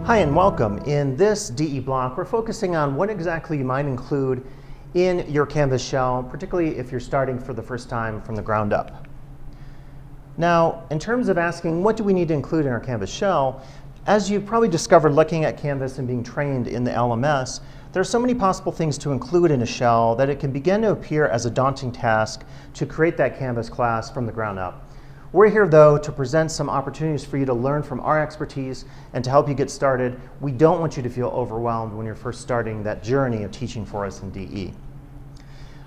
Hi and welcome. In this DE block, we're focusing on what exactly you might include in your Canvas shell, particularly if you're starting for the first time from the ground up. Now, in terms of asking what do we need to include in our Canvas shell, as you've probably discovered looking at Canvas and being trained in the LMS, there are so many possible things to include in a shell that it can begin to appear as a daunting task to create that Canvas class from the ground up. We're here, though, to present some opportunities for you to learn from our expertise and to help you get started. We don't want you to feel overwhelmed when you're first starting that journey of teaching for us in DE.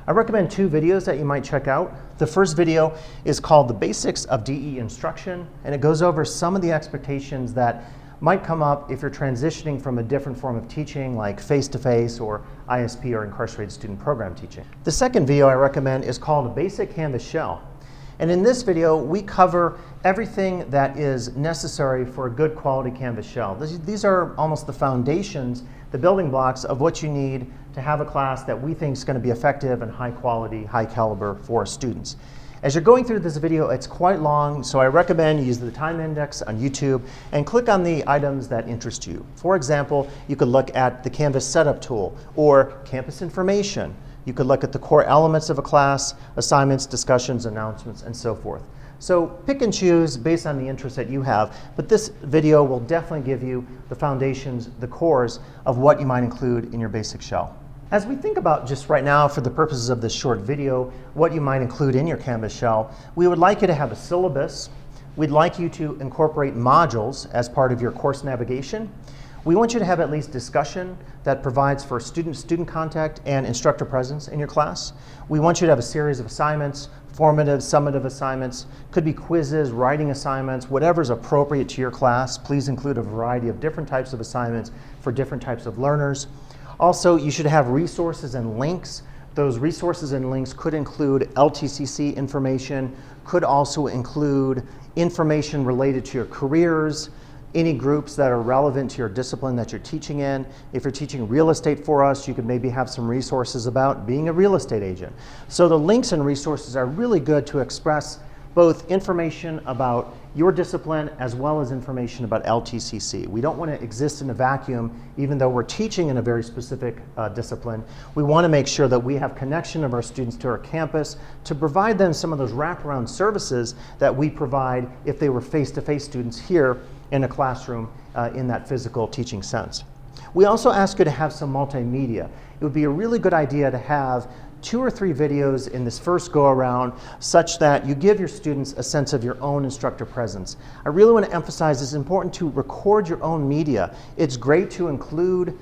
I recommend two videos that you might check out. The first video is called The Basics of DE Instruction, and it goes over some of the expectations that might come up if you're transitioning from a different form of teaching like face-to-face or ISP or incarcerated student program teaching. The second video I recommend is called A Basic Canvas Shell. And in this video, we cover everything that is necessary for a good quality Canvas shell. These are almost the foundations, the building blocks of what you need to have a class that we think is going to be effective and high quality, high caliber for students. As you're going through this video, it's quite long, so I recommend you use the time index on YouTube and click on the items that interest you. For example, you could look at the Canvas setup tool or campus information. You could look at the core elements of a class, assignments, discussions, announcements, and so forth. So pick and choose based on the interest that you have, but this video will definitely give you the foundations, the cores of what you might include in your basic shell. As we think about just right now, for the purposes of this short video, what you might include in your Canvas shell, we would like you to have a syllabus. We'd like you to incorporate modules as part of your course navigation. We want you to have at least discussion that provides for student-student contact and instructor presence in your class. We want you to have a series of assignments, formative, summative assignments, could be quizzes, writing assignments, whatever's appropriate to your class. Please include a variety of different types of assignments for different types of learners. Also, you should have resources and links. Those resources and links could include LTCC information, could also include information related to your careers, any groups that are relevant to your discipline that you're teaching in. If you're teaching real estate for us, you could maybe have some resources about being a real estate agent. So the links and resources are really good to express both information about your discipline as well as information about LTCC. We don't want to exist in a vacuum even though we're teaching in a very specific discipline. We want to make sure that we have connection of our students to our campus to provide them some of those wraparound services that we provide if they were face-to-face students here in a classroom in that physical teaching sense. We also ask you to have some multimedia. It would be a really good idea to have 2 or 3 videos in this first go around such that you give your students a sense of your own instructor presence. I really want to emphasize it's important to record your own media. It's great to include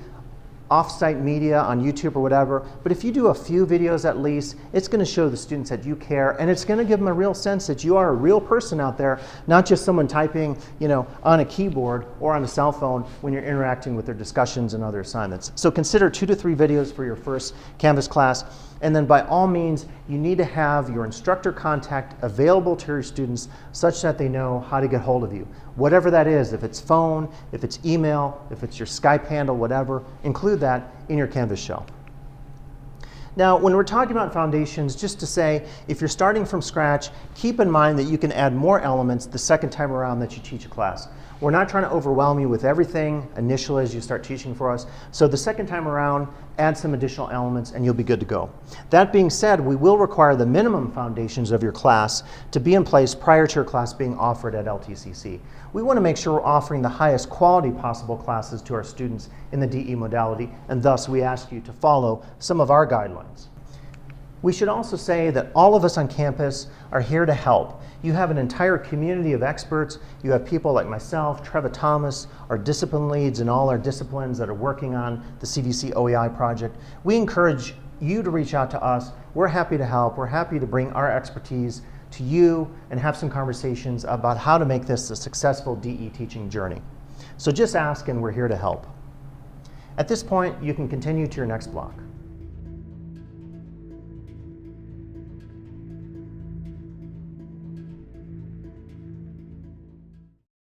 off-site media on YouTube or whatever, but if you do a few videos at least, it's going to show the students that you care, and it's going to give them a real sense that you are a real person out there, not just someone typing, on a keyboard or on a cell phone when you're interacting with their discussions and other assignments. So consider 2 to 3 videos for your first Canvas class, and then by all means, you need to have your instructor contact available to your students such that they know how to get hold of you. Whatever that is, if it's phone, if it's email, if it's your Skype handle, whatever, include that in your Canvas shell. Now, when we're talking about foundations, just to say, if you're starting from scratch, keep in mind that you can add more elements the second time around that you teach a class. We're not trying to overwhelm you with everything initially as you start teaching for us. So the second time around, add some additional elements and you'll be good to go. That being said, we will require the minimum foundations of your class to be in place prior to your class being offered at LTCC. We want to make sure we're offering the highest quality possible classes to our students in the DE modality, and thus we ask you to follow some of our guidelines. We should also say that all of us on campus are here to help. You have an entire community of experts. You have people like myself, Trevor Thomas, our discipline leads in all our disciplines that are working on the CVC-OEI project. We encourage you to reach out to us. We're happy to help. We're happy to bring our expertise to you and have some conversations about how to make this a successful DE teaching journey. So just ask and we're here to help. At this point, you can continue to your next block.